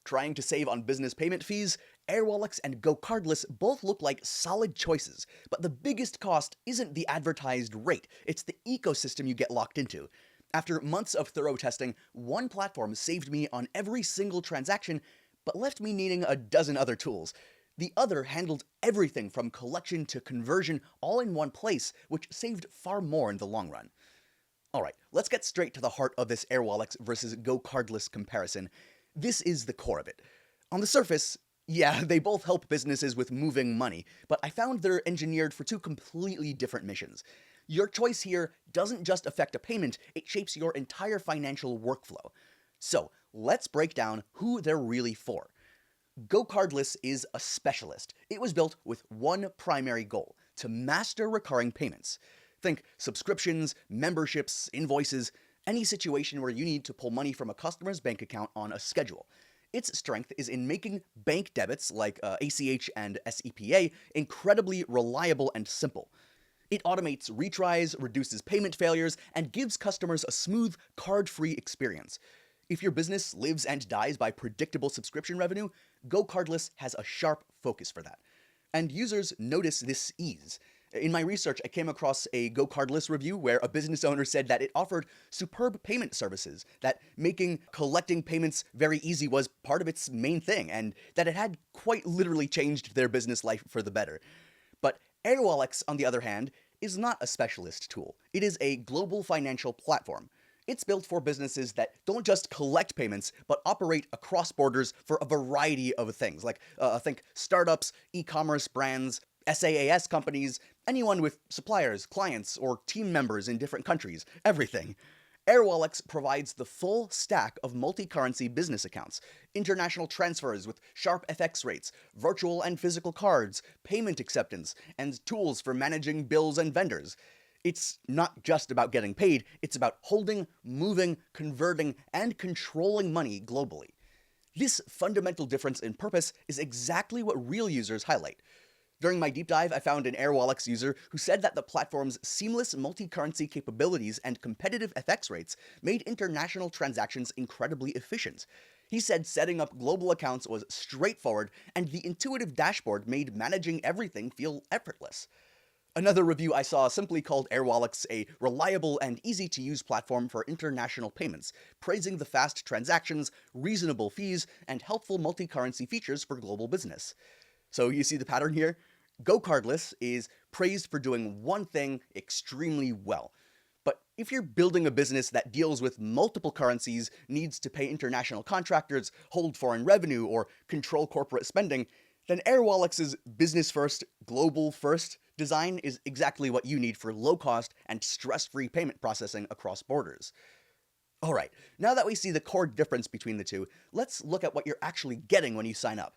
Trying to save on business payment fees? Airwallex and GoCardless both look like solid choices, but the biggest cost isn't the advertised rate, it's the ecosystem you get locked into. After months of thorough testing, one platform saved me on every single transaction, but left me needing a dozen other tools. The other handled everything from collection to conversion all in one place, which saved far more in the long run. Alright, let's get straight to the heart of this Airwallex versus GoCardless comparison. This is the core of it. On the surface, yeah, they both help businesses with moving money, but I found they're engineered for two completely different missions. Your choice here doesn't just affect a payment, it shapes your entire financial workflow. So, let's break down who they're really for. GoCardless is a specialist. It was built with one primary goal: to master recurring payments. Think subscriptions, memberships, invoices, any situation where you need to pull money from a customer's bank account on a schedule. Its strength is in making bank debits like ACH and SEPA incredibly reliable and simple. It automates retries, reduces payment failures, and gives customers a smooth, card-free experience. If your business lives and dies by predictable subscription revenue, GoCardless has a sharp focus for that. And users notice this ease. In my research, I came across a GoCardless review where a business owner said that it offered superb payment services, that making collecting payments very easy was part of its main thing, and that it had quite literally changed their business life for the better. But Airwallex, on the other hand, is not a specialist tool. It is a global financial platform. It's built for businesses that don't just collect payments, but operate across borders for a variety of things, like think startups, e-commerce brands, SaaS companies, anyone with suppliers, clients, or team members in different countries, everything. Airwallex provides the full stack of multi-currency business accounts, international transfers with sharp FX rates, virtual and physical cards, payment acceptance, and tools for managing bills and vendors. It's not just about getting paid, it's about holding, moving, converting, and controlling money globally. This fundamental difference in purpose is exactly what real users highlight. During my deep dive, I found an Airwallex user who said that the platform's seamless multi-currency capabilities and competitive FX rates made international transactions incredibly efficient. He said setting up global accounts was straightforward, and the intuitive dashboard made managing everything feel effortless. Another review I saw simply called Airwallex a reliable and easy-to-use platform for international payments, praising the fast transactions, reasonable fees, and helpful multi-currency features for global business. So you see the pattern here? GoCardless is praised for doing one thing extremely well. But if you're building a business that deals with multiple currencies, needs to pay international contractors, hold foreign revenue, or control corporate spending, then Airwallex's business-first, global-first design is exactly what you need for low-cost and stress-free payment processing across borders. Alright, now that we see the core difference between the two, let's look at what you're actually getting when you sign up.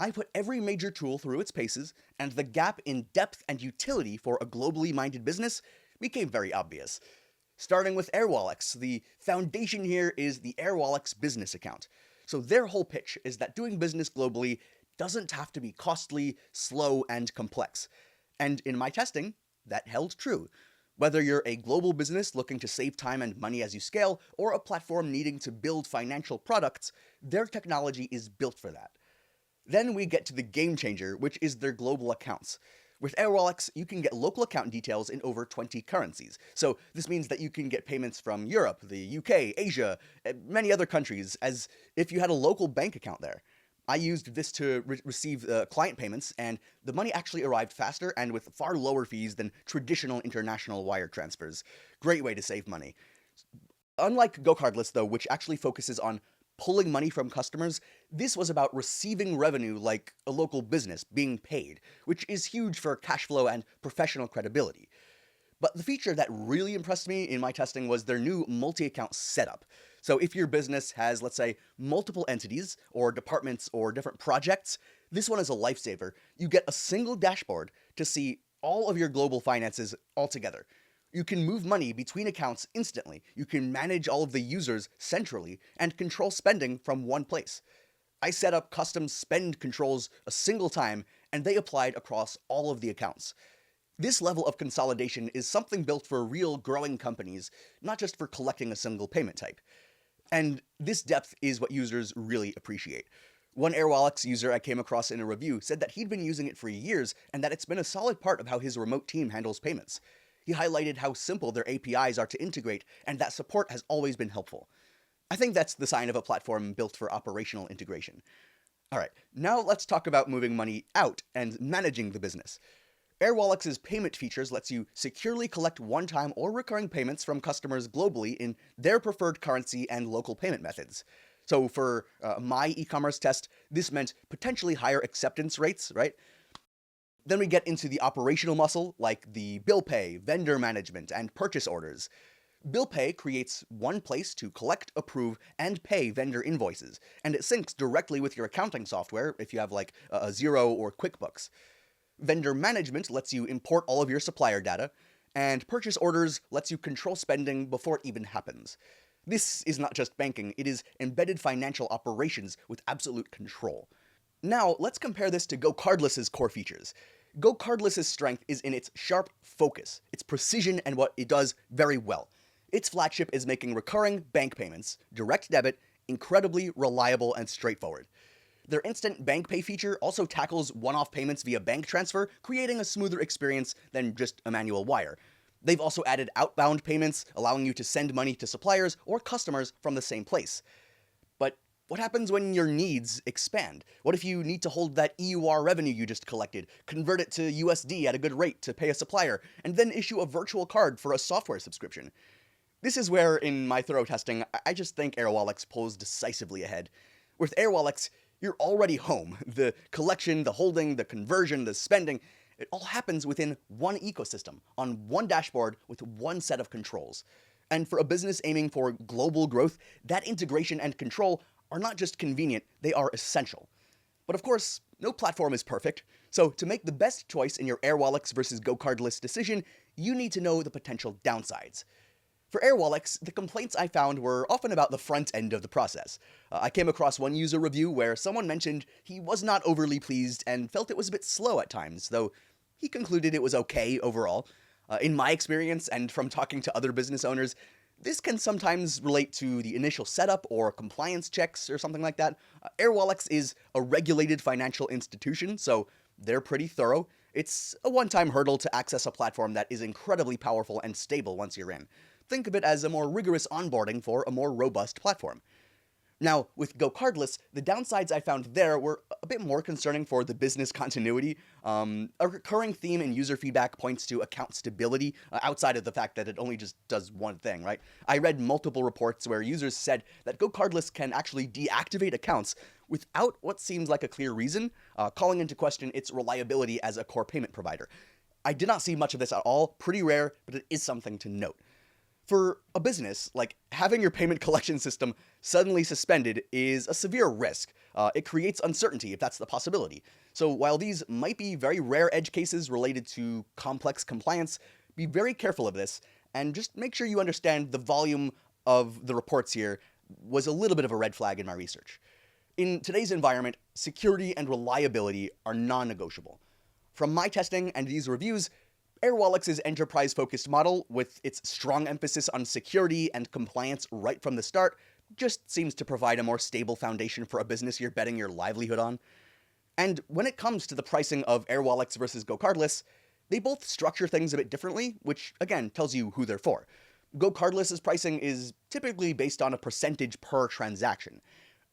I put every major tool through its paces, and the gap in depth and utility for a globally minded business became very obvious. Starting with Airwallex, the foundation here is the Airwallex business account. So their whole pitch is that doing business globally doesn't have to be costly, slow, and complex. And in my testing, that held true. Whether you're a global business looking to save time and money as you scale, or a platform needing to build financial products, their technology is built for that. Then we get to the game changer, which is their global accounts. With Airwallex, you can get local account details in over 20 currencies. So this means that you can get payments from Europe, the UK, Asia, and many other countries, as if you had a local bank account there. I used this to receive client payments, and the money actually arrived faster and with far lower fees than traditional international wire transfers. Great way to save money. Unlike GoCardless, though, which actually focuses on pulling money from customers, this was about receiving revenue like a local business being paid, which is huge for cash flow and professional credibility. But the feature that really impressed me in my testing was their new multi-account setup. So if your business has, let's say, multiple entities, or departments, or different projects, this one is a lifesaver. You get a single dashboard to see all of your global finances all together. You can move money between accounts instantly, you can manage all of the users centrally, and control spending from one place. I set up custom spend controls a single time, and they applied across all of the accounts. This level of consolidation is something built for real growing companies, not just for collecting a single payment type. And this depth is what users really appreciate. One Airwallex user I came across in a review said that he'd been using it for years and that it's been a solid part of how his remote team handles payments. He highlighted how simple their APIs are to integrate and that support has always been helpful. I think that's the sign of a platform built for operational integration. Alright, now let's talk about moving money out and managing the business. Airwallex's payment features lets you securely collect one-time or recurring payments from customers globally in their preferred currency and local payment methods. So for my e-commerce test, this meant potentially higher acceptance rates, right? Then we get into the operational muscle, like the bill pay, vendor management, and purchase orders. Bill pay creates one place to collect, approve, and pay vendor invoices, and it syncs directly with your accounting software if you have like a Xero or QuickBooks. Vendor management lets you import all of your supplier data, and purchase orders lets you control spending before it even happens. This is not just banking, it is embedded financial operations with absolute control. Now, let's compare this to GoCardless's core features. GoCardless's strength is in its sharp focus, its precision, and what it does very well. Its flagship is making recurring bank payments, direct debit, incredibly reliable and straightforward. Their instant bank pay feature also tackles one-off payments via bank transfer, creating a smoother experience than just a manual wire. They've also added outbound payments, allowing you to send money to suppliers or customers from the same place. But what happens when your needs expand? What if you need to hold that EUR revenue you just collected, convert it to USD at a good rate to pay a supplier, and then issue a virtual card for a software subscription? This is where, in my thorough testing, I just think Airwallex pulls decisively ahead. With Airwallex, you're already home. The collection, the holding, the conversion, the spending, it all happens within one ecosystem, on one dashboard with one set of controls. And for a business aiming for global growth, that integration and control are not just convenient, they are essential. But of course, no platform is perfect, so to make the best choice in your Airwallex versus GoCardless decision, you need to know the potential downsides. For Airwallex, the complaints I found were often about the front end of the process. I came across one user review where someone mentioned he was not overly pleased and felt it was a bit slow at times, though he concluded it was okay overall. In my experience, and from talking to other business owners, this can sometimes relate to the initial setup or compliance checks or something like that. Airwallex is a regulated financial institution, so they're pretty thorough. It's a one-time hurdle to access a platform that is incredibly powerful and stable once you're in. Think of it as a more rigorous onboarding for a more robust platform. Now, with GoCardless, the downsides I found there were a bit more concerning for the business continuity. A recurring theme in user feedback points to account stability, outside of the fact that it only just does one thing, right? I read multiple reports where users said that GoCardless can actually deactivate accounts without what seems like a clear reason, calling into question its reliability as a core payment provider. I did not see much of this at all, pretty rare, but it is something to note. For a business, like having your payment collection system suddenly suspended is a severe risk. It creates uncertainty if that's the possibility. So while these might be very rare edge cases related to complex compliance, be very careful of this and just make sure you understand the volume of the reports here was a little bit of a red flag in my research. In today's environment, security and reliability are non-negotiable. From my testing and these reviews, Airwallex's enterprise-focused model, with its strong emphasis on security and compliance right from the start, just seems to provide a more stable foundation for a business you're betting your livelihood on. And when it comes to the pricing of Airwallex versus GoCardless, they both structure things a bit differently, which again tells you who they're for. GoCardless's pricing is typically based on a percentage per transaction.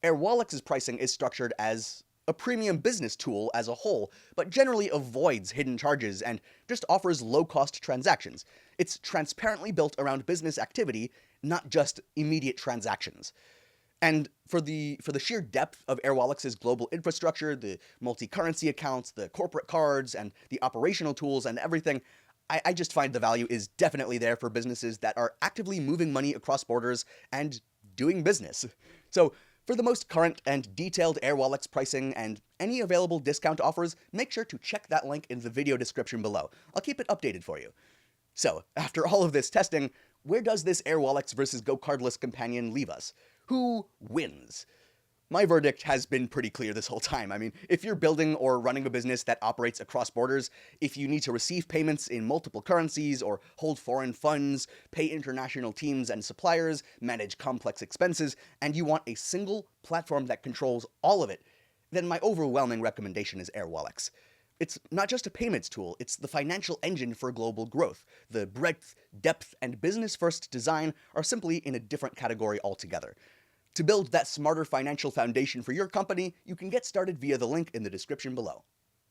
Airwallex's pricing is structured as a premium business tool as a whole, but generally avoids hidden charges and just offers low-cost transactions. It's transparently built around business activity, not just immediate transactions. And for the sheer depth of Airwallex's global infrastructure, the multi-currency accounts, the corporate cards, and the operational tools and everything, I just find the value is definitely there for businesses that are actively moving money across borders and doing business. So, for the most current and detailed Airwallex pricing and any available discount offers, make sure to check that link in the video description below. I'll keep it updated for you. So, after all of this testing, where does this Airwallex versus GoCardless companion leave us? Who wins? My verdict has been pretty clear this whole time. I mean, if you're building or running a business that operates across borders, if you need to receive payments in multiple currencies or hold foreign funds, pay international teams and suppliers, manage complex expenses, and you want a single platform that controls all of it, then my overwhelming recommendation is Airwallex. It's not just a payments tool, it's the financial engine for global growth. The breadth, depth, and business first design are simply in a different category altogether. To build that smarter financial foundation for your company, you can get started via the link in the description below.